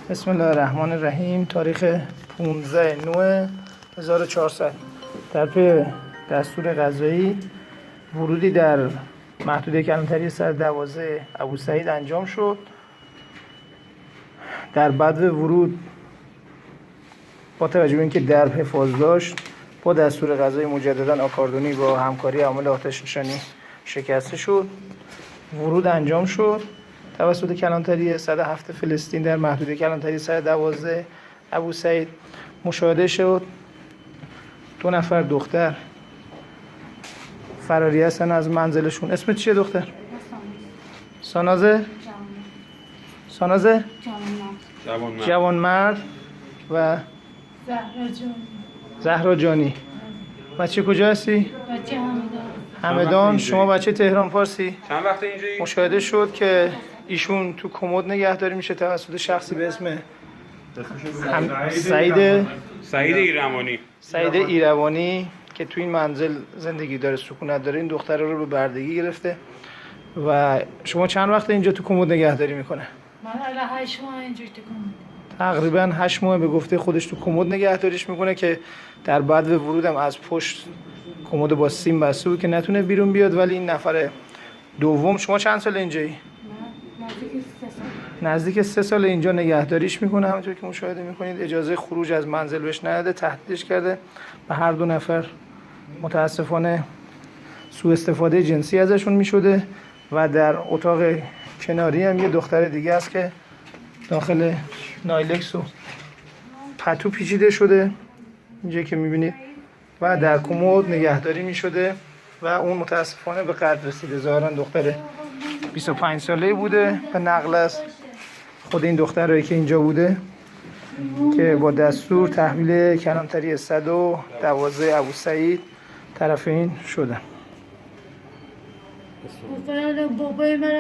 بسم الله الرحمن الرحیم. تاریخ 15/9/1400 در پی دستور قضایی ورودی در محدوده کلانتری 112 ابوسعید انجام شد. در بدو ورود با توجه به اینکه درب حفاظ داشت، با دستور قضایی مجددا آکاردونی با همکاری عامل آتش نشانی شکسته شد. ورود انجام شد توسط کلانتری 107 فلسطین در محدوده کلانتری 112 ابوسعید. مشاهده شد 2 نفر دختر فراری هستن از منزلشون. اسم چیه دختر؟ سانازه؟ سانازه؟ جوانمرد و زهرا جانی. بچه کجا هستی؟ بچه همدان. شما بچه تهران پارسی؟ چند وقت اینجایی؟ مشاهده شد که ایشون تو کمد نگهداری میشه توسط شخصی به اسم سعید ایروانی که تو این منزل زندگی داره، سکونت داره. این دختر رو به بردگی گرفته و شما چند وقت اینجا تو کمد نگهداری میکنه؟ من الان 8 ماه اینجا تو کمد. تقریبا 8 ماه به گفته خودش تو کمد نگهداریش میکنه که در بعد ورودم از پشت کمد با سیم بسته بود که نتونه بیرون بیاد. ولی این نفر دوم، شما چند سال اینجایی؟ نزدیک 3 سال اینجا نگهداریش میکنه. همونطور که مشاهده میکنید اجازه خروج از منزل بهش نداده، تهدیدش کرده و هر 2 نفر متاسفانه سوء استفاده جنسی ازشون میشده. و در اتاق کناری هم یه دختر دیگه است که داخل نایلکس و پتو پیچیده شده اینجا که میبینید و در کمد نگهداری میشده و اون متاسفانه به قتل رسیده. ظاهرا دختر 25 ساله بوده و نقل از خود این دخترایی که اینجا بوده که با دستور تحویل کلانتری 112 ابوسعید طرفین شدن. بابای من